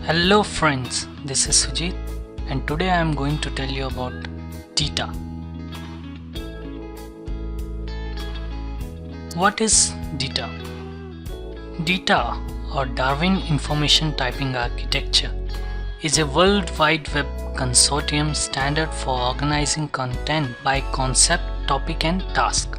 Hello friends, this is Sujit and today I am going to tell you about DITA. What is DITA? DITA or Darwin Information Typing Architecture is a World Wide Web consortium standard for organizing content by concept, topic and task.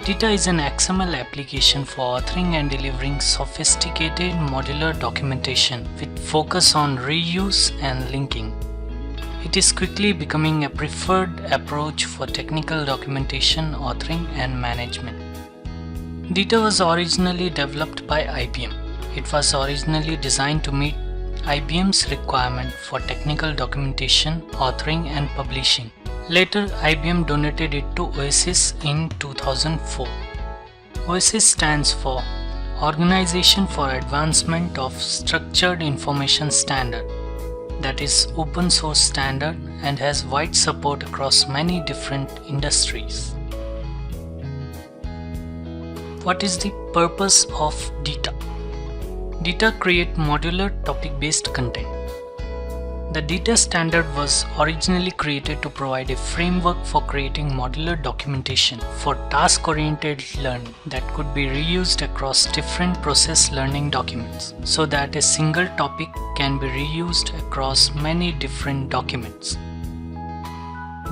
DITA is an XML application for authoring and delivering sophisticated modular documentation with focus on reuse and linking. It is quickly becoming a preferred approach for technical documentation, authoring and management. DITA was originally developed by IBM. It was originally designed to meet IBM's requirement for technical documentation, authoring and publishing. Later, IBM donated it to OASIS in 2004. OASIS stands for Organization for Advancement of Structured Information Standard, that is open source standard and has wide support across many different industries. What is the purpose of DITA? DITA create modular topic-based content. The DITA standard was originally created to provide a framework for creating modular documentation for task-oriented learning that could be reused across different process learning documents so that a single topic can be reused across many different documents.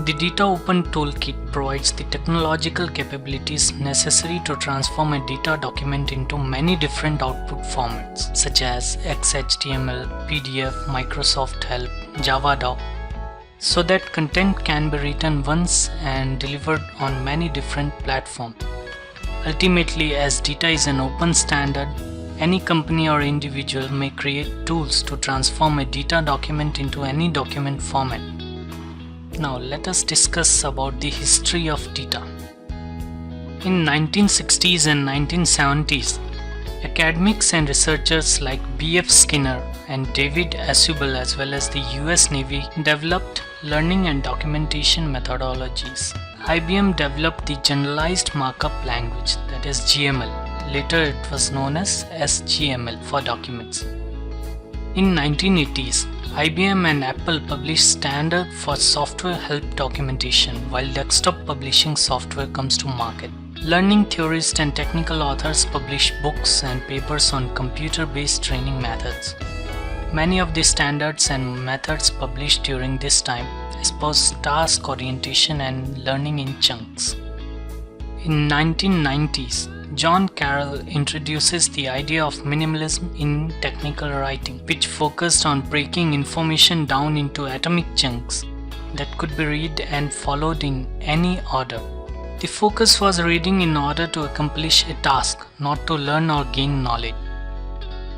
The DITA Open Toolkit provides the technological capabilities necessary to transform a DITA document into many different output formats such as XHTML, PDF, Microsoft Help, JavaDoc, so that content can be written once and delivered on many different platforms. Ultimately, as DITA is an open standard, any company or individual may create tools to transform a DITA document into any document format. Now let us discuss about the history of DITA. In 1960s and 1970s, academics and researchers like B.F. Skinner and David Ausubel as well as the US Navy developed learning and documentation methodologies. IBM developed the Generalized Markup Language, that is GML. Later it was known as SGML for documents. In 1980s, IBM and Apple published standard for software help documentation while desktop publishing software comes to market. Learning theorists and technical authors publish books and papers on computer-based training methods. Many of the standards and methods published during this time espouse task orientation and learning in chunks. In 1990s, John Carroll introduces the idea of minimalism in technical writing, which focused on breaking information down into atomic chunks that could be read and followed in any order. The focus was reading in order to accomplish a task, not to learn or gain knowledge.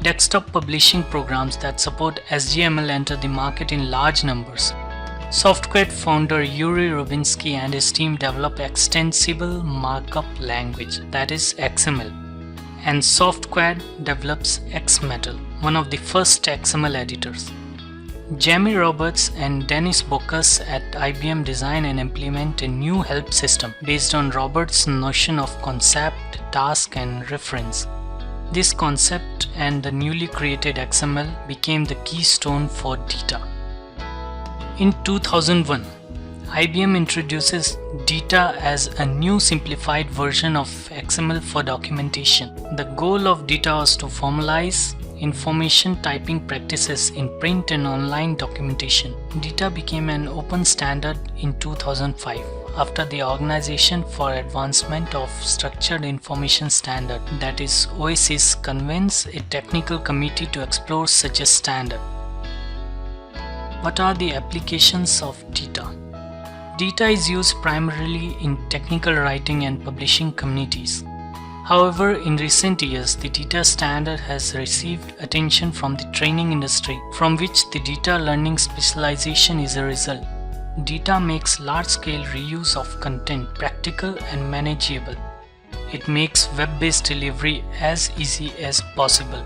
Desktop publishing programs that support SGML entered the market in large numbers. SoftQuad founder Yuri Rubinsky and his team developed Extensible Markup Language, that is XML, and SoftQuad develops XMetal, one of the first XML editors. Jamie Roberts and Dennis Bockus at IBM design and implement a new help system based on Roberts' notion of concept, task and reference. This concept and the newly created XML became the keystone for DITA. In 2001, IBM introduces DITA as a new simplified version of XML for documentation. The goal of DITA was to formalize information typing practices in print and online documentation. DITA became an open standard in 2005 after the Organization for Advancement of Structured Information Standard, that is OASIS, convenes a technical committee to explore such a standard. What are the applications of DITA? DITA is used primarily in technical writing and publishing communities. However, in recent years, the DITA standard has received attention from the training industry, from which the DITA learning specialization is a result. DITA makes large-scale reuse of content practical and manageable. It makes web-based delivery as easy as possible.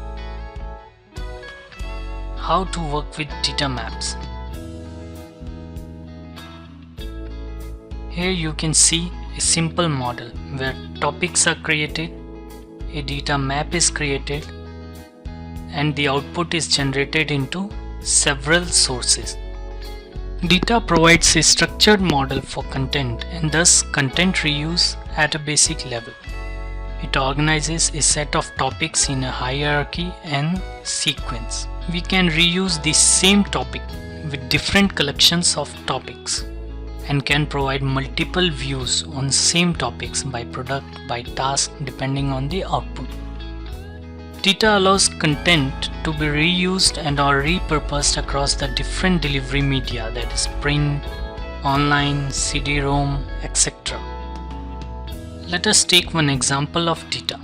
How to work with DITA maps. Here you can see a simple model where topics are created, a DITA map is created, and the output is generated into several sources. Data provides a structured model for content and thus content reuse at a basic level. It organizes a set of topics in a hierarchy and sequence. We can reuse the same topic with different collections of topics and can provide multiple views on same topics by product, by task, depending on the output. Data allows content to be reused and or repurposed across the different delivery media, that is print, online, CD-ROM, etc. Let us take one example of data.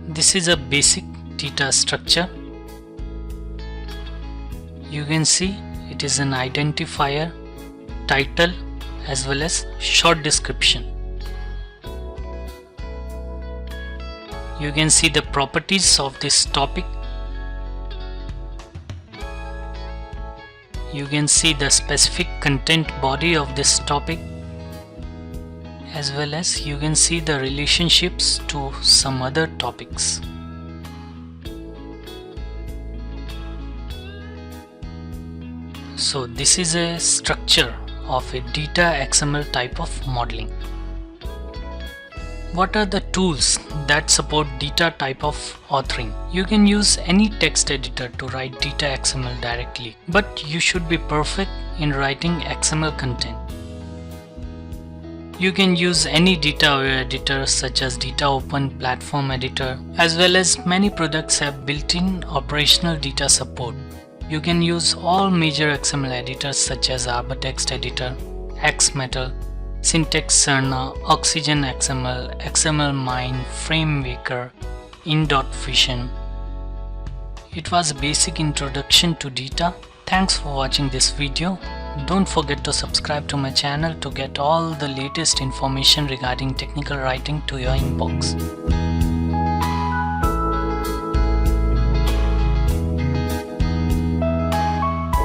This is a basic data structure. You can see it is an identifier, title as well as short description. You can see the properties of this topic. You can see the specific content body of this topic, as well as you can see the relationships to some other topics. So this is a structure of a data XML type of modeling. What are the tools that support data type of authoring? You can use any text editor to write data XML directly, but you should be perfect in writing XML content. You can use any data aware editor such as DataOpen Platform Editor, as well as many products have built-in operational data support. You can use all major XML editors such as Arbortext Editor, XMetal, Syntax Cerna, Oxygen XML, XMLMine, FrameMaker, In.Vision. It was a basic introduction to data. Thanks for watching this video. Don't forget to subscribe to my channel to get all the latest information regarding technical writing to your inbox.